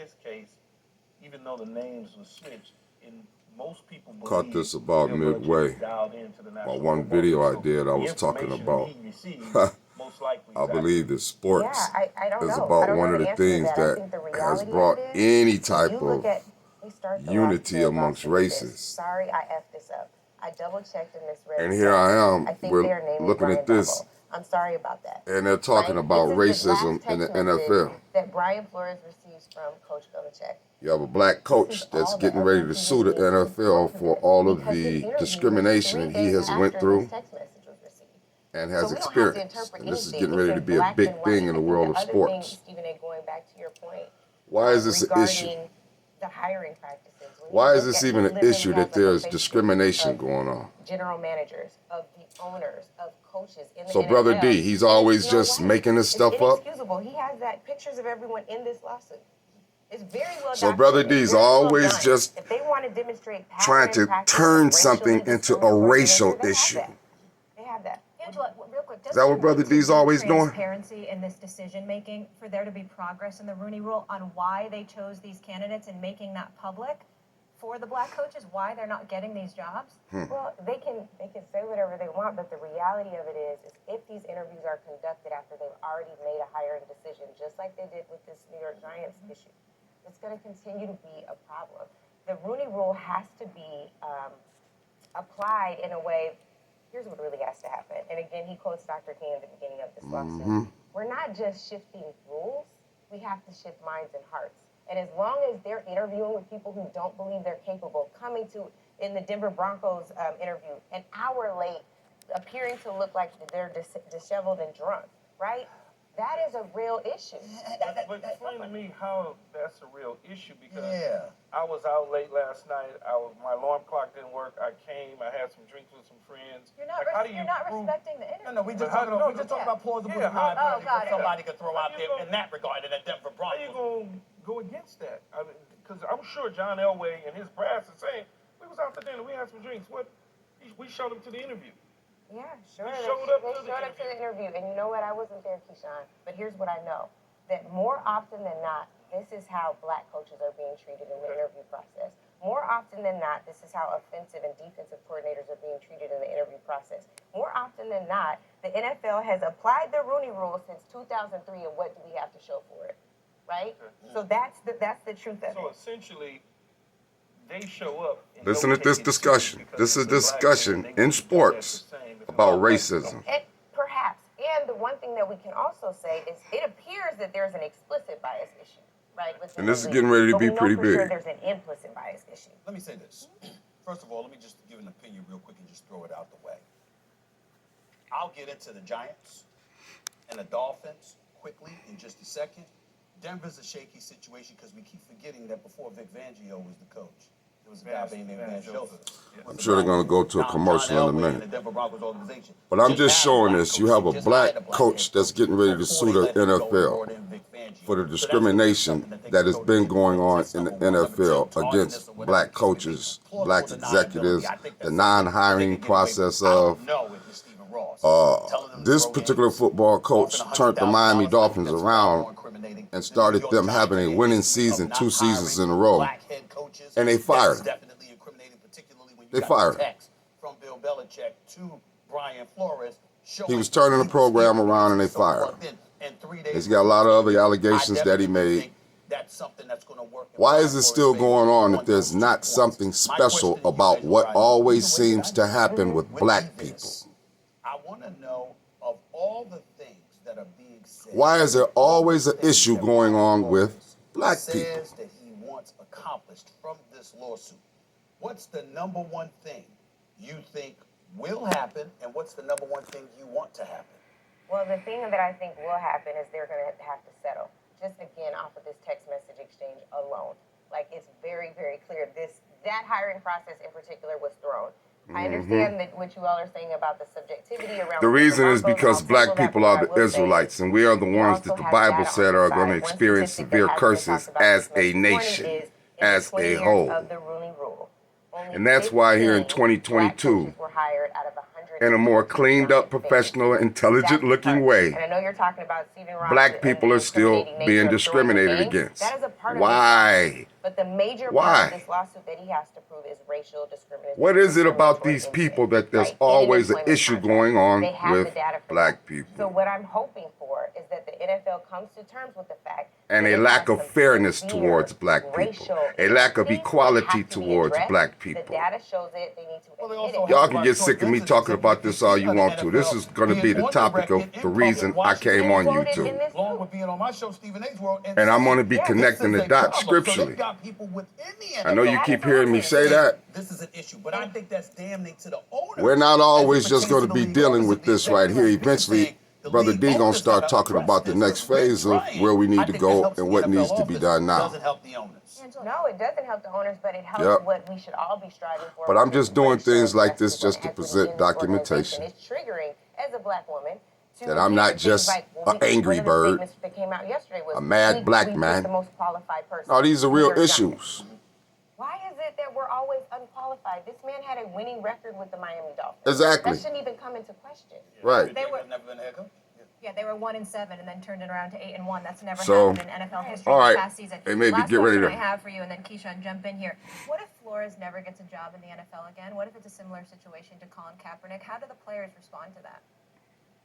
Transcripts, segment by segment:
his case, even though the names were switched, in most people Caught this about midway. About one video I did, I was talking about. I believe that sports is about one of the things that has brought any type of unity amongst races. Sorry, I effed this up. I double checked and misread. And here I am. We're looking at this. I'm sorry about that. And they're talking about racism in the NFL. That Brian Flores receives from Coach Belichick. You have a black coach that's getting ready to sue the NFL for all of the discrimination he has went through and has experienced. And this is getting ready to be a big thing in the world of sports. Stephen A., going back to your point, why is this an issue? The hiring practices. Why is this even an issue that there's discrimination going on? General managers, of the owners, of coaches in the So Brother NFL, D, he's always just making this stuff up? Inexcusable. He has that pictures of everyone in this lawsuit. It's very well So Brother D's always just if they want to demonstrate trying to turn something into a racial issue. They have that. Angela, real quick, Is that what Brother D's always doing? Transparency in this decision making, for there to be progress in the Rooney Rule on why they chose these candidates and making that public for the black coaches, why they're not getting these jobs? Well, they can say whatever they want, but the reality of it is if these interviews are conducted after they've already made a hiring decision, just like they did with this New York Giants issue, it's going to continue to be a problem. The Rooney Rule has to be applied in a way. Here's what really has to happen. And again, he quotes Dr. King at the beginning of this lawsuit. We're not just shifting rules. We have to shift minds and hearts. And as long as they're interviewing with people who don't believe they're capable, coming to, in the Denver Broncos interview, an hour late, appearing to look like they're disheveled and drunk, right? That is a real issue. But explain to me how that's a real issue, because I was out late last night. My alarm clock didn't work. I came. I had some drinks with some friends. You're not, you're not respecting the interview. No, we just talking about plausible deniability got it. somebody could throw out there in that regard in the Denver Broncos. How you going to go against that? Because I'm sure John Elway and his brass are saying, we was out for dinner. We had some drinks. We showed up to the interview. Yeah, sure. They They showed showed up up to the interview. And you know what? I wasn't there, Keyshawn. But here's what I know. That more often than not, this is how black coaches are being treated in the interview process. More often than not, this is how offensive and defensive coordinators are being treated in the interview process. More often than not, the NFL has applied the Rooney Rule since 2003, and what do we have to show for it? Right? So that's the truth of it. So essentially, they show up. Listen to this discussion. This is a discussion in sports about racism. And perhaps. And the one thing that we can also say is it appears that there's an explicit bias issue, right? And this is getting ready to be pretty big. Sure there's an implicit bias issue. Let me say this. First of all, let me just give an opinion real quick and just throw it out the way. I'll get into the Giants and the Dolphins quickly in just a second. Denver's a shaky situation because we keep forgetting that before Vic Fangio was the coach, there was a guy named Van Joseph. I'm sure they're going to go to a commercial in a minute. But I'm just showing this. You have a black coach that's getting ready to sue the NFL for the discrimination that has been going on in the NFL against black coaches, black executives, the non-hiring process of this particular football coach turned the Miami Dolphins around and started them having a winning season 2 seasons in a row, and they fired him. They fired him. From Bill Belichick to Brian Flores. He was turning the program around and they fired him. He's got a lot of other allegations that he made. Why is it still going on if there's not something special about what always seems to happen with black people? I want to know of all the things that are being said. Why is there always an issue going on with black people? Says that he wants accomplished from this lawsuit. What's the number one thing you think will happen, and what's the number one thing you want to happen? Well, the thing that I think will happen is they're going to have to settle. Just again, off of this text message exchange alone. Like, it's very, very clear. That hiring process in particular was thrown. I understand that what you all are saying about the subjectivity around... The reason is because black people are the Israelites, and we are the ones that the Bible said are going to experience severe curses as a nation, as a whole. Of the Rooney Rule. And that's why here in 15 2022, black coaches were hired out of 100 in a more cleaned up, professional, intelligent looking way, And I know you're talking about Stephen Ross black people are still being discriminated against. That is a part of Why? But the major Why? part of this lawsuit that he has to prove is racial discrimination. What is it about these people that there's always an issue going on They have the with data for black that. people? So what I'm hoping for is that the NFL comes to terms with the fact And that a it lack has of some fairness severe towards black people. racial A lack of inequities that equality have to be towards addressed. black The people. data shows it. They need to Well, they admit also it. Y'all have can get sick of me talking about this all you want to. This is going to be the topic of the reason I came on YouTube. Along with being on my show, Stephen A's World, And I'm going to be Yes, connecting the dots scripturally. I know you keep hearing me say that. This is an issue, but I think that's damning to the owner. We're not always just going to be dealing with this right here. Eventually, Brother D going to start talking about the next phase of where we need to go and what needs to be done now. Doesn't help the owners. No, it doesn't help the owners, but it helps Yep. what we should all be striving for. But I'm which is just doing racial things like this justice just and to equity present in this documentation. organization. It's triggering as a black woman to That I'm hear not things just like, an angry one of the bird, statements that came out yesterday was, a mad we black picked man. the most qualified person. No, these are real New York issues. Giants. Why is it that we're always unqualified? This man had a winning record with the Miami Dolphins. Exactly. That shouldn't even come into question. Right. They were, Never been a head coach. yeah, they were 1-7 and then turned it around to 8-1. That's never So, happened in NFL history all right. this past season. Hey, maybe Last get ready question to- I have for you, and then Keyshawn, jump in here. What if Flores never gets a job in the NFL again? What if it's a similar situation to Colin Kaepernick? How do the players respond to that?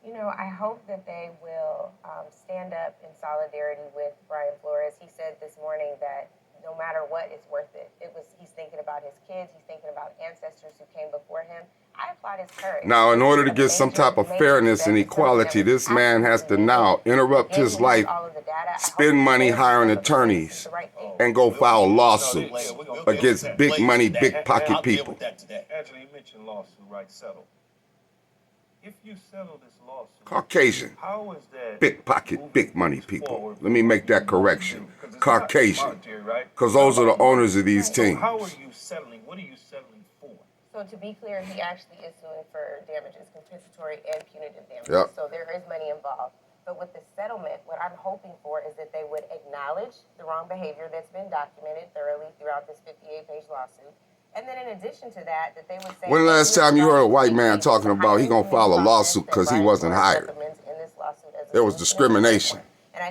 You know, I hope that they will stand up in solidarity with Brian Flores. He said this morning that no matter what, it's worth it. He's thinking about his kids. He's thinking about ancestors who came before him. I applaud his courage. Now, in order to get some type of fairness and equality, this man has to now interrupt his life, spend money hiring attorneys, and go file lawsuits against big money, big pocket people. Angela, you mentioned lawsuit, right? Settle. If you settle this lawsuit, Caucasian, how is that big pocket, moving big money things people. forward? Let me make that correction. 'Cause it's not Caucasian, monetary, right? because those are the owners of these So teams. how are you settling? What are you settling for? So to be clear, he actually is suing for damages, compensatory and punitive damages. Yep. So there is money involved. But with the settlement, what I'm hoping for is that they would acknowledge the wrong behavior that's been documented thoroughly throughout this 58-page lawsuit. And then in addition to that, that they would say... When the last time you heard a white man talking about he gonna file a lawsuit because he wasn't hired? There was discrimination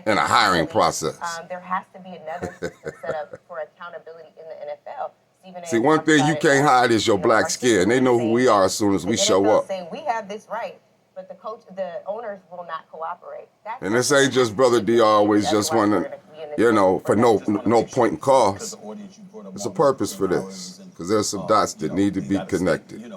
in a hiring process. There has to be another system set up for accountability in the NFL. Stephen A. See, one talked thing about you it, can't hide is your you know, black our skin. They know who we are as soon as we the show NFL up. saying we have this right, but the owners will not cooperate. That's And this ain't just Brother D always just want to, you know, for no point in cause. There's a purpose for this, because there's some dots that need to be connected. a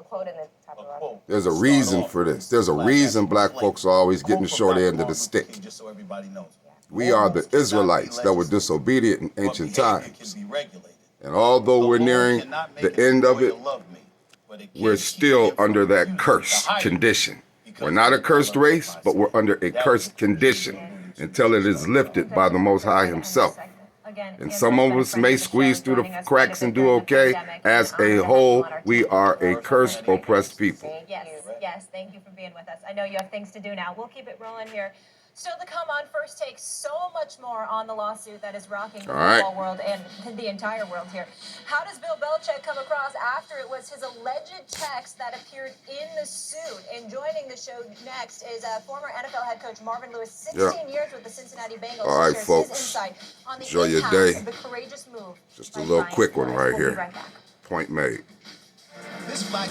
quote in the top of the law. There's a reason for this. There's a reason black folks are always getting the short end of the stick. Just so everybody knows. We are the Israelites that were disobedient in ancient times. And although we're nearing the end of it, we're still under that cursed condition. We're not a cursed race, but we're under a cursed condition until it is lifted by the Most High Himself. And some of us may squeeze through the cracks and do okay. As a whole, we are a cursed, oppressed people. Yes, thank you for being with us. I know you have things to do now. We'll keep it rolling here. Still to come on First Take, so much more on the lawsuit that is rocking the All right. football world and the entire world here. How does Bill Belichick come across after it was his alleged text that appeared in the suit? And joining the show next is former NFL head coach Marvin Lewis, 16 years with the Cincinnati Bengals. All right, Shares folks. his insight on the Enjoy your impact day. of the courageous move Just a by little Brian quick one Flores. right We'll be here. right back. Point made. This black